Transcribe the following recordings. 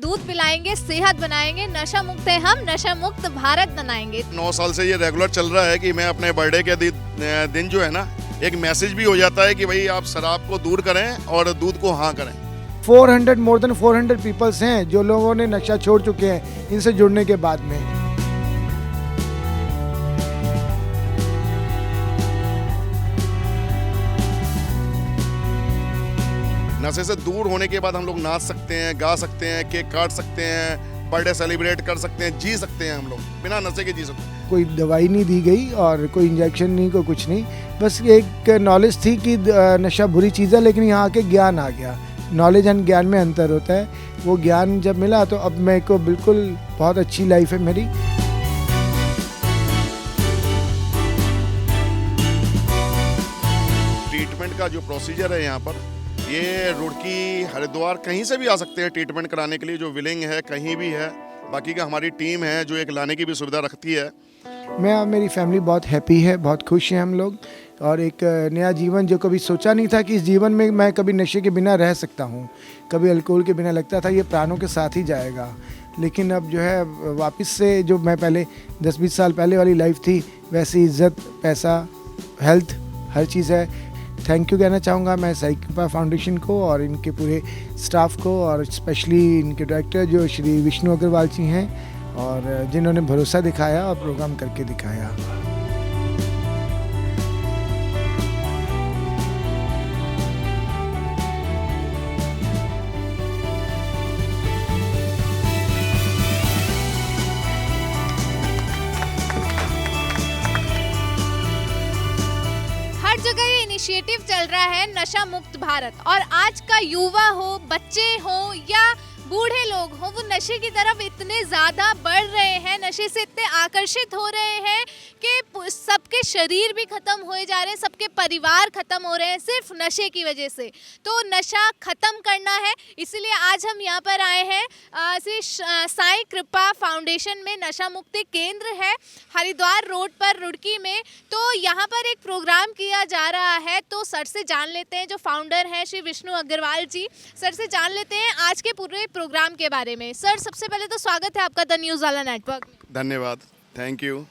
दूध पिलाएंगे, सेहत बनाएंगे, नशा मुक्त है हम, नशा मुक्त भारत बनाएंगे। 9 साल से ये रेगुलर चल रहा है कि मैं अपने बर्थडे के दिन जो है ना, एक मैसेज भी हो जाता है कि भाई आप शराब को दूर करें और दूध को हाँ करें। 400 मोर देन 400 पीपल्स हैं जो लोगों ने नशा छोड़ चुके हैं इनसे जुड़ने के बाद में। नशे से दूर होने के बाद हम लोग नाच सकते हैं, गा सकते हैं, केक काट सकते हैं, बर्थडे सेलिब्रेट कर सकते हैं, जी सकते हैं। हम लोग बिना नशे के जी सकते हैं। कोई दवाई नहीं दी गई और कोई इंजेक्शन नहीं, कोई कुछ नहीं, बस एक नॉलेज थी कि नशा बुरी चीज़ है, लेकिन यहाँ आके ज्ञान आ गया। नॉलेज एंड ज्ञान में अंतर होता है। वो ज्ञान जब मिला तो अब मेरे को बिल्कुल बहुत अच्छी लाइफ है मेरी। ट्रीटमेंट का जो प्रोसीजर है यहाँ पर, ये रुड़की, हरिद्वार कहीं से भी आ सकते हैं ट्रीटमेंट कराने के लिए। जो विलिंग है कहीं भी है। बाकी का हमारी टीम है जो एक लाने की भी सुविधा रखती है। मैं और मेरी फैमिली बहुत हैप्पी है, बहुत खुश हैं हम लोग। और एक नया जीवन जो कभी सोचा नहीं था कि इस जीवन में मैं कभी नशे के बिना रह सकता हूँ, कभी अल्कोहल के बिना लगता था ये प्राणों के साथ ही जाएगा। लेकिन अब जो है वापस से जो मैं पहले 10-20 साल पहले वाली लाइफ थी, वैसी इज़्ज़त, पैसा, हेल्थ, हर चीज़ है। थैंक यू कहना चाहूँगा मैं साई कृपा फाउंडेशन को और इनके पूरे स्टाफ को, और स्पेशली इनके डायरेक्टर जो श्री विष्णु अग्रवाल जी हैं, और जिन्होंने भरोसा दिखाया और प्रोग्राम करके दिखाया। हर जगह ये इनिशिएटिव चल रहा है नशा मुक्त भारत, और आज का युवा हो, बच्चे हो या बूढ़े लोग हो, वो नशे की तरफ इतने ज़्यादा बढ़ रहे हैं, नशे से इतने आकर्षित हो रहे हैं कि सबके शरीर भी ख़त्म होए जा रहे हैं, सबके परिवार ख़त्म हो रहे हैं सिर्फ नशे की वजह से। तो नशा ख़त्म करना है, इसीलिए आज हम यहाँ पर आए हैं। श्री साई कृपा फाउंडेशन में नशा मुक्ति केंद्र है हरिद्वार रोड पर, रुड़की में। तो यहाँ पर एक प्रोग्राम किया जा रहा है, तो सर से जान लेते हैं, जो फाउंडर हैं श्री विष्णु अग्रवाल जी, सर से जान लेते हैं आज के पूरे प्रोग्राम के बारे में। सर, सबसे पहले तो स्वागत है आपका द न्यूज़ वाला नेटवर्क में। धन्यवाद, थैंक यू।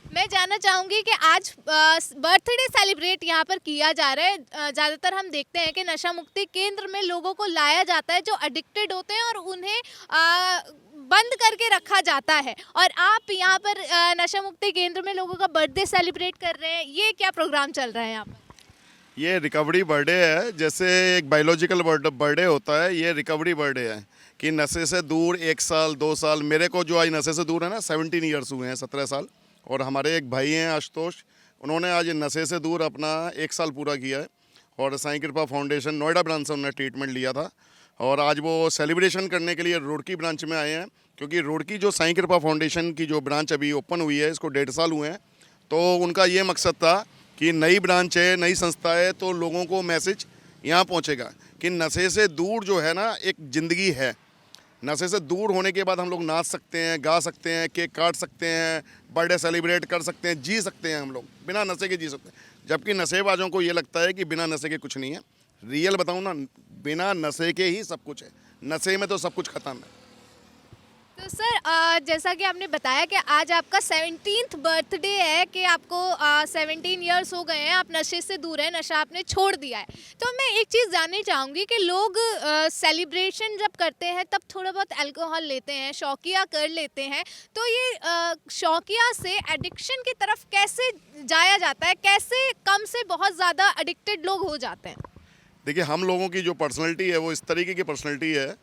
मैं जानना चाहूँगी कि आज बर्थडे सेलिब्रेट यहाँ पर किया जा रहा है। ज़्यादातर हम देखते हैं कि नशा मुक्ति केंद्र में लोगों को लाया जाता है जो एडिक्टेड होते हैं, और उन्हें बंद करके रखा जाता है, और आप यहाँ पर नशा मुक्ति केंद्र में लोगों का बर्थडे सेलिब्रेट कर रहे हैं। ये क्या प्रोग्राम चल रहा है यहाँ पर? ये रिकवरी बर्थडे है। जैसे एक बायोलॉजिकल बर्थडे होता है, ये रिकवरी बर्थडे है कि नशे से दूर 1 साल 2 साल। मेरे को जो आज नशे से दूर है ना, 17 ईयर्स हुए हैं, 17 साल। और हमारे एक भाई हैं आशुतोष, उन्होंने आज नशे से दूर अपना 1 साल पूरा किया है, और साई कृपा फाउंडेशन नोएडा ब्रांच से उन्होंने ट्रीटमेंट लिया था, और आज वो सेलिब्रेशन करने के लिए रुड़की ब्रांच में आए हैं। क्योंकि रुड़की जो साई कृपा फाउंडेशन की जो ब्रांच अभी ओपन हुई है, इसको 1.5 साल हुए हैं। तो उनका ये मकसद था कि नई ब्रांच है, नई संस्था है, तो लोगों को मैसेज यहाँ पहुँचेगा कि नशे से दूर जो है ना एक ज़िंदगी है। नशे से दूर होने के बाद हम लोग नाच सकते हैं, गा सकते हैं, केक काट सकते हैं, बर्थडे सेलिब्रेट कर सकते हैं, जी सकते हैं। हम लोग बिना नशे के जी सकते हैं। जबकि नशेबाजों को ये लगता है कि बिना नशे के कुछ नहीं है। रियल बताऊँ ना, बिना नशे के ही सब कुछ है। नशे में तो सब कुछ ख़त्म है। तो सर, जैसा कि आपने बताया कि आज आपका 17th बर्थडे है, कि आपको 17 ईयर्स हो गए हैं, आप नशे से दूर हैं, नशा आपने छोड़ दिया है। तो मैं एक चीज़ जाननी चाहूँगी कि लोग सेलिब्रेशन जब करते हैं तब थोड़ा बहुत अल्कोहल लेते हैं, शौकिया कर लेते हैं। तो ये शौकिया से एडिक्शन की तरफ कैसे जाया जाता है, कैसे कम से बहुत ज़्यादा एडिक्टेड लोग हो जाते हैं? देखिए, हम लोगों की जो पर्सनैलिटी है वो इस तरीके की पर्सनैलिटी है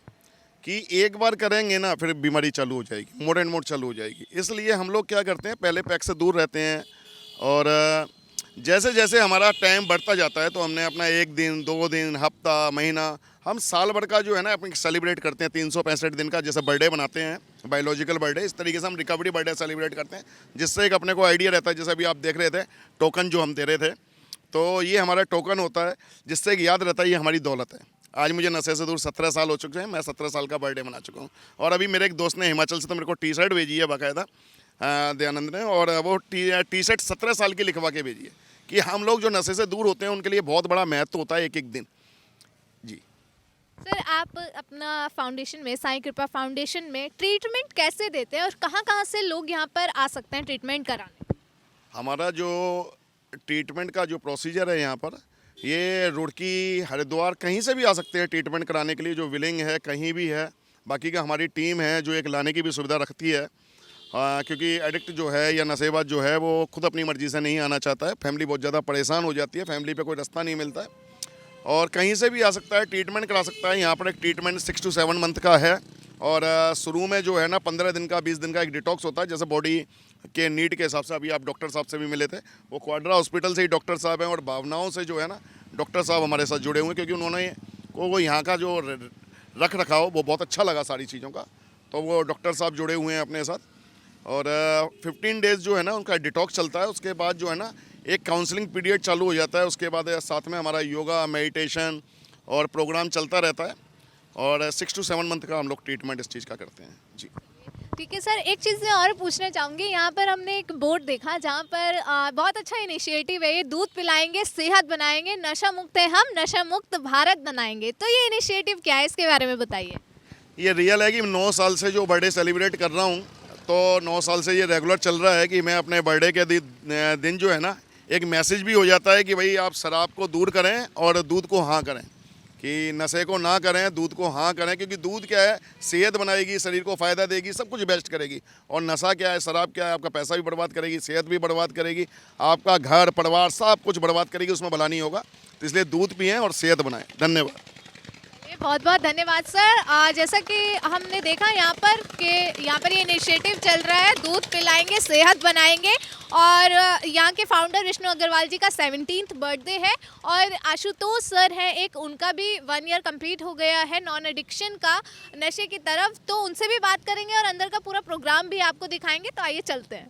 कि एक बार करेंगे ना, फिर बीमारी चालू हो जाएगी, मोड एंड मोड चालू हो जाएगी। इसलिए हम लोग क्या करते हैं, पहले पैक से दूर रहते हैं, और जैसे जैसे हमारा टाइम बढ़ता जाता है तो हमने अपना 1 दिन, 2 दिन, हफ्ता, महीना, हम साल भर का जो है ना अपनी सेलिब्रेट करते हैं। 365 दिन का जैसे बर्थडे बनाते हैं, बायोलॉजिकल बर्थडे, इस तरीके से हम रिकवरी बर्थडे सेलिब्रेट करते हैं, जिससे एक अपने को आइडिया रहता है। जैसे अभी आप देख रहे थे टोकन जो हम दे रहे थे, तो ये हमारा टोकन होता है, जिससे एक याद रहता है ये हमारी दौलत है। आज मुझे नशे से दूर 17 साल हो चुके हैं, मैं 17 साल का बर्थडे मना चुका हूँ। और अभी मेरे एक दोस्त ने हिमाचल से तो मेरे को टी शर्ट भेजी है बाकायदा, दयानंद ने, और वो टी शर्ट 17 साल की लिखवा के भेजी है कि हम लोग जो नशे से दूर होते हैं उनके लिए बहुत बड़ा महत्व होता है एक एक दिन। जी। सर आप अपना फाउंडेशन में, साईं कृपा फाउंडेशन में ट्रीटमेंट कैसे देते हैं और कहाँ-कहाँ से लोग यहाँ पर आ सकते हैं ट्रीटमेंट कराने? हमारा जो ट्रीटमेंट का जो प्रोसीजर है यहाँ पर, ये रुड़की, हरिद्वार कहीं से भी आ सकते हैं ट्रीटमेंट कराने के लिए, जो विलिंग है कहीं भी है। बाकी का हमारी टीम है जो एक लाने की भी सुविधा रखती है, क्योंकि एडिक्ट जो है या नशेबाज जो है वो खुद अपनी मर्ज़ी से नहीं आना चाहता है। फैमिली बहुत ज़्यादा परेशान हो जाती है, फैमिली पे कोई रास्ता नहीं मिलता है, और कहीं से भी आ सकता है, ट्रीटमेंट करा सकता है। यहाँ पर एक ट्रीटमेंट 6 to 7 मंथ का है, और शुरू में जो है ना 15 दिन का 20 दिन का एक डिटॉक्स होता है, जैसे बॉडी के नीड के हिसाब से। अभी आप डॉक्टर साहब से भी मिले थे, वो क्वाड्रा हॉस्पिटल से ही डॉक्टर साहब हैं, और भावनाओं से जो है ना डॉक्टर साहब हमारे साथ जुड़े हुए हैं, क्योंकि उन्होंने वो यहाँ का जो रख रखाव वो बहुत अच्छा लगा सारी चीज़ों का, तो वो डॉक्टर साहब जुड़े हुए हैं अपने साथ। और 15 डेज़ जो है ना उनका डिटॉक्स चलता है। उसके बाद जो है ना एक काउंसलिंग पीरियड चालू हो जाता है। उसके बाद साथ में हमारा योगा, मेडिटेशन और प्रोग्राम चलता रहता है, और 6 to 7 मंथ का हम लोग ट्रीटमेंट इस चीज़ का करते हैं जी। ठीक है सर, एक चीज़ मैं और पूछना चाहूँगी। यहाँ पर हमने एक बोर्ड देखा जहाँ पर बहुत अच्छा इनिशिएटिव है ये, दूध पिलाएंगे सेहत बनाएंगे, नशा मुक्त है हम, नशा मुक्त भारत बनाएंगे। तो ये इनिशिएटिव क्या है, इसके बारे में बताइए। ये रियल है कि 9 साल से जो बर्थडे सेलिब्रेट कर रहा हूँ, तो 9 साल से ये रेगुलर चल रहा है कि मैं अपने बर्थडे के दिन जो है ना एक मैसेज भी हो जाता है कि भाई आप शराब को दूर करें और दूध को हाँ करें, कि नशे को ना करें, दूध को हाँ करें। क्योंकि दूध क्या है, सेहत बनाएगी, शरीर को फ़ायदा देगी, सब कुछ बेस्ट करेगी। और नशा क्या है, शराब क्या है, आपका पैसा भी बर्बाद करेगी, सेहत भी बर्बाद करेगी, आपका घर परिवार सब कुछ बर्बाद करेगी, उसमें भला नहीं होगा। तो इसलिए दूध पिएं और सेहत बनाएं। धन्यवाद। बहुत बहुत धन्यवाद सर। जैसा कि हमने देखा यहाँ पर कि यहाँ पर ये इनिशिएटिव चल रहा है, दूध पिलाएंगे सेहत बनाएंगे, और यहाँ के फाउंडर विष्णु अग्रवाल जी का 17th बर्थडे है, और आशुतोष सर हैं एक, उनका भी 1 ईयर कंप्लीट हो गया है नॉन एडिक्शन का, नशे की तरफ। तो उनसे भी बात करेंगे और अंदर का पूरा प्रोग्राम भी आपको दिखाएंगे। तो आइए चलते हैं।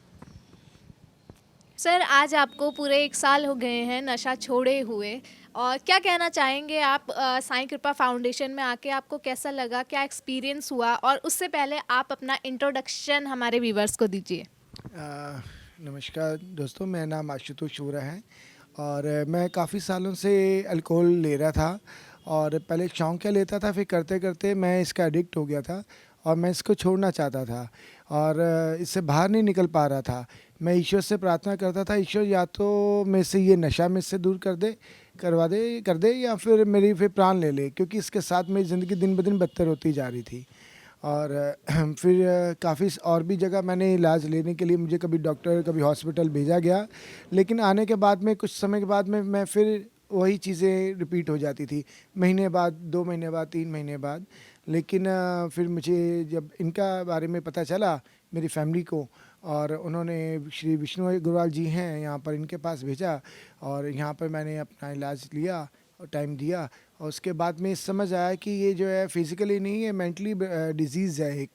सर आज आपको पूरे 1 साल हो गए हैं नशा छोड़े हुए, और क्या कहना चाहेंगे आप साईं कृपा फाउंडेशन में आके आपको कैसा लगा, क्या एक्सपीरियंस हुआ? और उससे पहले आप अपना इंट्रोडक्शन हमारे व्यूवर्स को दीजिए। नमस्कार दोस्तों, मेरा नाम आशुतोष वोरा है, और मैं काफ़ी सालों से अल्कोहल ले रहा था, और पहले शौकिया लेता था, फिर करते करते मैं इसका एडिक्ट हो गया था, और मैं इसको छोड़ना चाहता था, और इससे बाहर नहीं निकल पा रहा था। मैं ईश्वर से प्रार्थना करता था, ईश्वर या तो मेरे से ये नशा मुझसे दूर कर दे, या फिर मेरी फिर प्राण ले ले, क्योंकि इसके साथ मेरी ज़िंदगी दिन ब दिन बदतर होती जा रही थी। और फिर काफ़ी और भी जगह मैंने इलाज लेने के लिए, मुझे कभी डॉक्टर कभी हॉस्पिटल भेजा गया, लेकिन आने के बाद में कुछ समय के बाद में मैं फिर वही चीज़ें रिपीट हो जाती थी, महीने बाद, 2 महीने बाद, 3 महीने बाद। लेकिन फिर मुझे जब इनका बारे में पता चला मेरी फैमिली को, और उन्होंने श्री विष्णु अग्रवाल जी हैं यहाँ पर, इनके पास भेजा, और यहाँ पर मैंने अपना इलाज लिया और टाइम दिया, और उसके बाद में समझ आया कि ये जो है फिज़िकली नहीं है, मेंटली डिजीज़ है।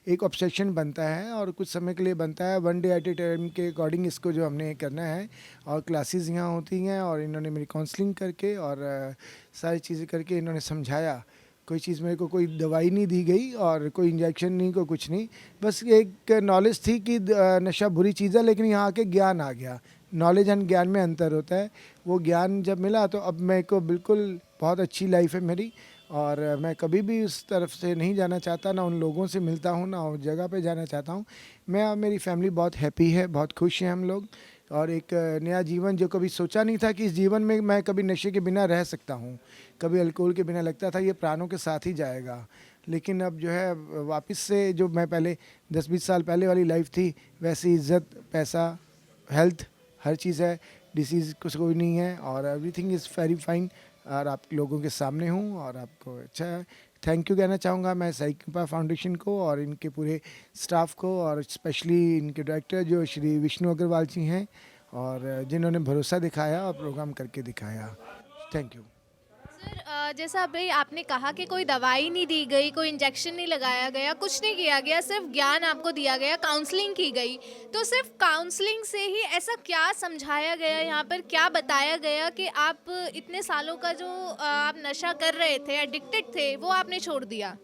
एक ऑब्सेशन बनता है, और कुछ समय के लिए बनता है, 1 डे एट ए टाइम के अकॉर्डिंग इसको जो हमने करना है। और क्लासेस यहाँ होती हैं, और इन्होंने मेरी काउंसलिंग करके और सारी चीज़ें करके इन्होंने समझाया। कोई चीज़ मेरे को कोई दवाई नहीं दी गई, और कोई इंजेक्शन नहीं, कोई कुछ नहीं, बस एक नॉलेज थी कि नशा बुरी चीज़ है, लेकिन यहाँ आके ज्ञान आ गया। नॉलेज एंड ज्ञान में अंतर होता है। वो ज्ञान जब मिला तो अब मेरे को बिल्कुल बहुत अच्छी लाइफ है मेरी, और मैं कभी भी उस तरफ से नहीं जाना चाहता, ना उन लोगों से मिलता हूँ, ना उस जगह पे जाना चाहता हूँ। मैं और मेरी फैमिली बहुत हैप्पी है, बहुत खुश हैं हम लोग, और एक नया जीवन जो कभी सोचा नहीं था कि इस जीवन में मैं कभी नशे के बिना रह सकता हूँ, कभी अल्कोहल के बिना लगता था ये प्राणों के साथ ही जाएगा। लेकिन अब जो है वापस से जो मैं पहले 10-20 साल पहले वाली लाइफ थी, वैसी इज़्ज़त, पैसा, हेल्थ, हर चीज़ है, डिसीज़ कुछ कोई नहीं है, और एवरीथिंग इज़ वेरी फाइन। और आप लोगों के सामने हूँ, और आपको अच्छा है। थैंक यू कहना चाहूँगा मैं साईं कृपा फाउंडेशन को और इनके पूरे स्टाफ को, और स्पेशली इनके डायरेक्टर जो श्री विष्णु अग्रवाल जी हैं, और जिन्होंने भरोसा दिखाया और प्रोग्राम करके दिखाया। Thank you. सर जैसा अभी आपने कहा कि कोई दवाई नहीं दी गई, कोई इंजेक्शन नहीं लगाया गया, कुछ नहीं किया गया, सिर्फ ज्ञान आपको दिया गया, काउंसलिंग की गई। तो सिर्फ काउंसलिंग से ही ऐसा क्या समझाया गया यहाँ पर, क्या बताया गया कि आप इतने सालों का जो आप नशा कर रहे थे, एडिक्टेड थे, वो आपने छोड़ दिया?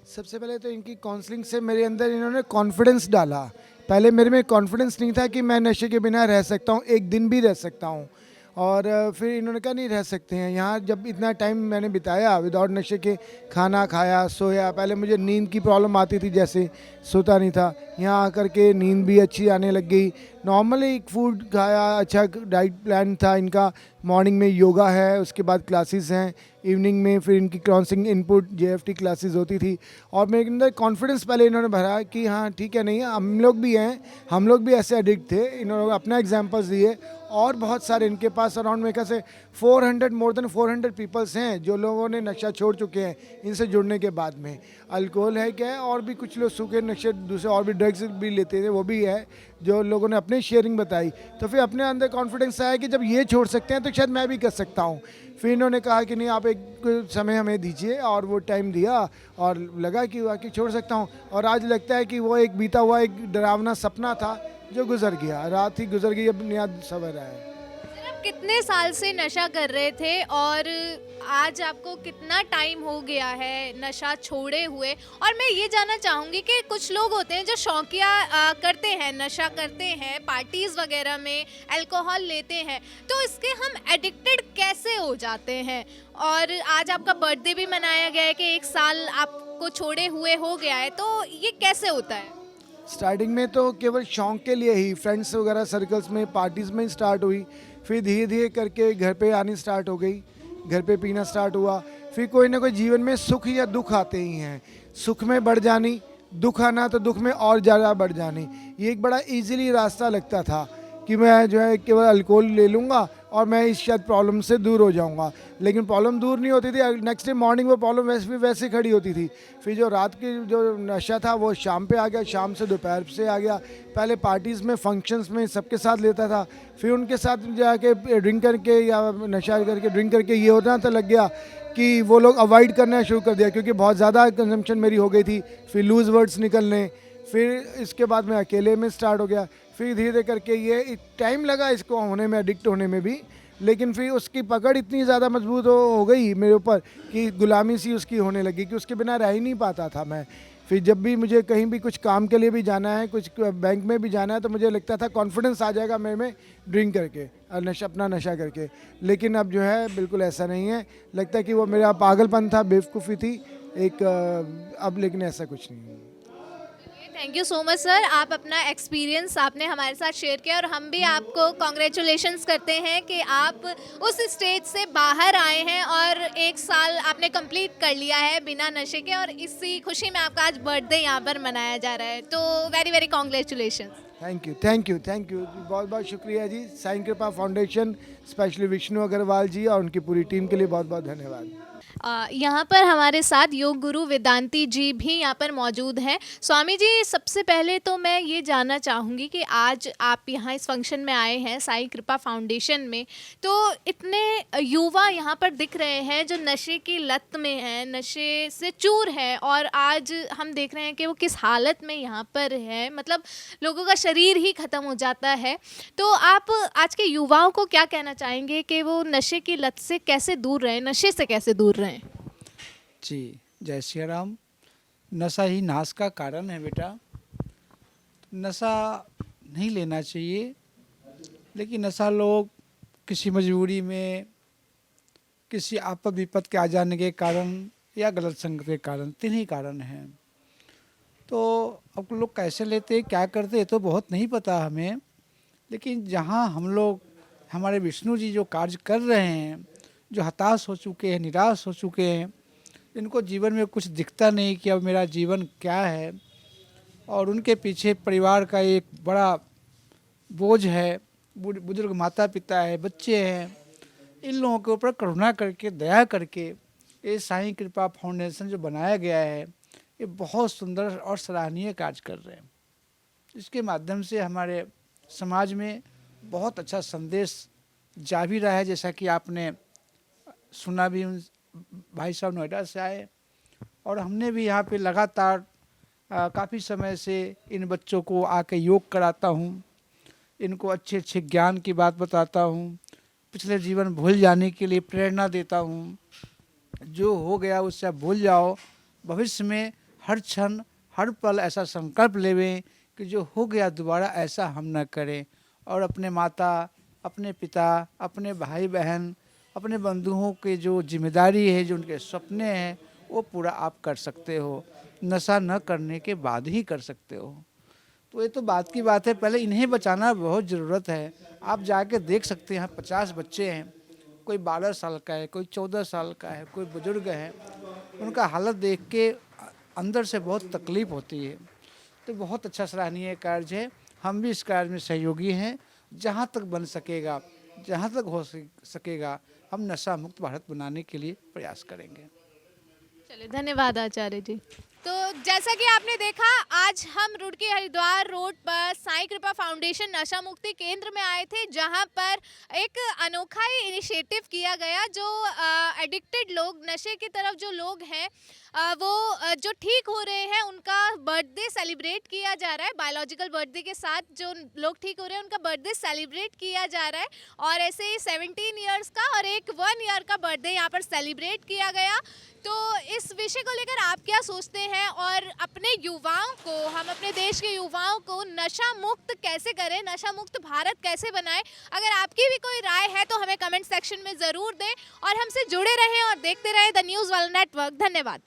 सबसे पहले तो इनकी काउंसलिंग से मेरे अंदर इन्होंने कॉन्फिडेंस डाला। पहले मेरे में कॉन्फिडेंस नहीं था कि मैं नशे के बिना रह सकता हूँ, एक दिन भी रह सकता हूँ, और फिर इन्होंने कहा नहीं रह सकते हैं यहाँ। जब इतना टाइम मैंने बिताया विदाउट नशे के, खाना खाया, सोया, पहले मुझे नींद की प्रॉब्लम आती थी, जैसे सोता नहीं था, यहाँ आकर के नींद भी अच्छी आने लग गई। नॉर्मली फूड खाया, अच्छा डाइट प्लान था इनका। मॉर्निंग में योगा है, उसके बाद क्लासेस हैं, इवनिंग में फिर इनकी काउंसलिंग इनपुट JFT क्लासेस होती थी। और मेरे अंदर कॉन्फिडेंस पहले इन्होंने भरा कि हाँ ठीक है, नहीं हम लोग भी हैं, हम लोग भी ऐसे एडिक्ट थे। इन्होंने अपना एग्जांपल्स दिए और बहुत सारे इनके पास अराउंड मेरे ख्याल से 400 मोर देन 400 पीपल्स हैं जो लोगों ने नशा छोड़ चुके हैं इनसे जुड़ने के बाद में। अल्कोहल है क्या है, और भी कुछ लोग सूखे नशे दूसरे और भी ड्रग्स भी लेते थे, वो भी है जो लोगों ने अपनी शेयरिंग बताई। तो फिर अपने अंदर कॉन्फिडेंस आया कि जब ये छोड़ सकते हैं तो शायद मैं भी कर सकता हूँ। फिर इन्होंने कहा कि नहीं आप एक समय हमें दीजिए, और वो टाइम दिया और लगा कि वाकई छोड़ सकता हूँ। और आज लगता है कि वो एक बीता हुआ एक डरावना सपना था जो गुजर गया, रात ही गुजर गई, अब नया सबर आया है। सर, आप कितने साल से नशा कर रहे थे और आज आपको कितना टाइम हो गया है नशा छोड़े हुए? और मैं ये जानना चाहूँगी कि कुछ लोग होते हैं जो शौकिया करते हैं, नशा करते हैं, पार्टीज़ वगैरह में अल्कोहल लेते हैं, तो इसके हम एडिक्टेड कैसे हो जाते हैं? और आज आपका बर्थडे भी मनाया गया है कि 1 साल आपको छोड़े हुए हो गया है, तो ये कैसे होता है? स्टार्टिंग में तो केवल शौक के लिए ही, फ्रेंड्स वगैरह सर्कल्स में, पार्टीज़ में स्टार्ट हुई। फिर धीरे धीरे करके घर पे आनी स्टार्ट हो गई, घर पे पीना स्टार्ट हुआ। फिर कोई ना कोई जीवन में सुख या दुख आते ही हैं, सुख में बढ़ जानी, दुख आना तो दुख में और ज़्यादा बढ़ जानी। ये एक बड़ा इजीली रास्ता लगता था कि मैं जो है केवल अल्कोहल ले लूँगा और मैं इस शायद प्रॉब्लम से दूर हो जाऊंगा। लेकिन प्रॉब्लम दूर नहीं होती थी, नेक्स्ट डे मॉर्निंग वो प्रॉब्लम वैसे खड़ी होती थी। फिर जो रात की जो नशा था वो शाम पे आ गया, शाम से दोपहर से आ गया। पहले पार्टीज़ में, फंक्शंस में सबके साथ लेता था, फिर उनके साथ जाके ड्रिंक करके या नशा करके ड्रिंक करके ये होता तो लग गया कि वो लोग अवॉइड करना शुरू कर दिया, क्योंकि बहुत ज़्यादा कंजम्पशन मेरी हो गई थी। फिर लूज़ वर्ड्स निकलने, फिर इसके बाद मैं अकेले में स्टार्ट हो गया। फिर धीरे धीरे करके ये टाइम लगा इसको होने में, एडिक्ट होने में भी, लेकिन फिर उसकी पकड़ इतनी ज़्यादा मजबूत हो गई मेरे ऊपर कि गुलामी सी उसकी होने लगी कि उसके बिना रह ही नहीं पाता था मैं। फिर जब भी मुझे कहीं भी कुछ काम के लिए भी जाना है, कुछ बैंक में भी जाना है, तो मुझे लगता था कॉन्फिडेंस आ जाएगा मेरे में ड्रिंक करके और अपना नशा करके। लेकिन अब जो है बिल्कुल ऐसा नहीं है, लगता है कि वो मेरा पागलपन था, बेवकूफ़ी थी एक। अब लेकिन ऐसा कुछ नहीं है। Thank you so much sir, आप अपना एक्सपीरियंस आपने हमारे साथ शेयर किया और हम भी आपको कॉन्ग्रेचुलेशंस करते हैं कि आप उस स्टेज से बाहर आए हैं और 1 साल आपने कंप्लीट कर लिया है बिना नशे के, और इसी खुशी में आपका आज बर्थडे यहाँ पर मनाया जा रहा है। तो very very congratulations. Thank you, thank you, thank you, बहुत बहुत शुक्रिया जी। साईं कृपा फाउंडेशन, स्पेशली विष्णु अग्रवाल जी और उनकी पूरी टीम के लिए बहुत बहुत धन्यवाद। यहाँ पर हमारे साथ योग गुरु वेदांती जी भी यहाँ पर मौजूद हैं। स्वामी जी, सबसे पहले तो मैं ये जानना चाहूँगी कि आज आप यहाँ इस फंक्शन में आए हैं साईं कृपा फाउंडेशन में, तो इतने युवा यहाँ पर दिख रहे हैं जो नशे की लत में हैं, नशे से चूर है, और आज हम देख रहे हैं कि वो किस हालत में यहाँ पर है, मतलब लोगों का शरीर ही ख़त्म हो जाता है। तो आप आज के युवाओं को क्या कहना चाहेंगे कि वो नशे की लत से कैसे दूर रहें, नशे से कैसे दूर रहें? जी, जय श्री राम। नशा ही नाश का कारण है बेटा। नशा नहीं लेना चाहिए, लेकिन नशा लोग किसी मजबूरी में, किसी आपद विपद के आ जाने के कारण या गलत संगत के कारण, 3 ही कारण हैं। तो अब लोग कैसे लेते, क्या करते तो बहुत नहीं पता हमें, लेकिन जहाँ हम लोग, हमारे विष्णु जी जो कार्य कर रहे हैं, जो हताश हो चुके हैं, निराश हो चुके हैं, इनको जीवन में कुछ दिखता नहीं कि अब मेरा जीवन क्या है, और उनके पीछे परिवार का एक बड़ा बोझ है, बुजुर्ग माता पिता है, बच्चे हैं, इन लोगों के ऊपर करुणा करके, दया करके ये साईं कृपा फाउंडेशन जो बनाया गया है, ये बहुत सुंदर और सराहनीय कार्य कर रहे हैं। इसके माध्यम से हमारे समाज में बहुत अच्छा संदेश जा भी रहा है, जैसा कि आपने सुना भी। भाई साहब नोएडा से आए और हमने भी यहाँ पे लगातार काफ़ी समय से इन बच्चों को आके योग कराता हूँ, इनको अच्छे अच्छे ज्ञान की बात बताता हूँ, पिछले जीवन भूल जाने के लिए प्रेरणा देता हूँ। जो हो गया उससे आप भूल जाओ, भविष्य में हर क्षण हर पल ऐसा संकल्प लेवें कि जो हो गया दोबारा ऐसा हम न करें, और अपने माता अपने पिता, अपने भाई बहन, अपने बंधुओं के जो जिम्मेदारी है, जो उनके सपने हैं, वो पूरा आप कर सकते हो, नशा न करने के बाद ही कर सकते हो। तो ये तो बात की बात है, पहले इन्हें बचाना बहुत ज़रूरत है। आप जाके देख सकते हैं, 50 बच्चे हैं, कोई 12 साल का है, कोई 14 साल का है, कोई बुजुर्ग है, उनका हालत देख के अंदर से बहुत तकलीफ़ होती है। तो बहुत अच्छा सराहनीय कार्य है, हम भी इस कार्य में सहयोगी हैं। जहाँ तक बन सकेगा, जहाँ तक हो सकेगा, हम नशा मुक्त भारत बनाने के लिए प्रयास करेंगे। चलिए, धन्यवाद आचार्य जी। तो जैसा कि आपने देखा, आज हम रुड़की हरिद्वार रोड पर साईं कृपा फाउंडेशन नशा मुक्ति केंद्र में आए थे, जहां पर एक अनोखा ही इनिशिएटिव किया गया। जो एडिक्टेड लोग, नशे की तरफ जो लोग हैं, वो जो ठीक हो रहे हैं, उनका बर्थडे सेलिब्रेट किया जा रहा है। बायोलॉजिकल बर्थडे के साथ जो लोग ठीक हो रहे हैं, उनका बर्थडे सेलिब्रेट किया जा रहा है। और ऐसे ही 17 ईयर्स का और एक 1 ईयर का बर्थडे यहाँ पर सेलिब्रेट किया गया। तो इस विषय को लेकर आप क्या सोचते हैं, और अपने युवाओं को, हम अपने देश के युवाओं को नशा मुक्त कैसे करें, नशा मुक्त भारत कैसे बनाएं? अगर आपकी भी कोई राय है तो हमें कमेंट सेक्शन में ज़रूर दें, और हमसे जुड़े रहें और देखते रहें द न्यूज़ वाला नेटवर्क। धन्यवाद।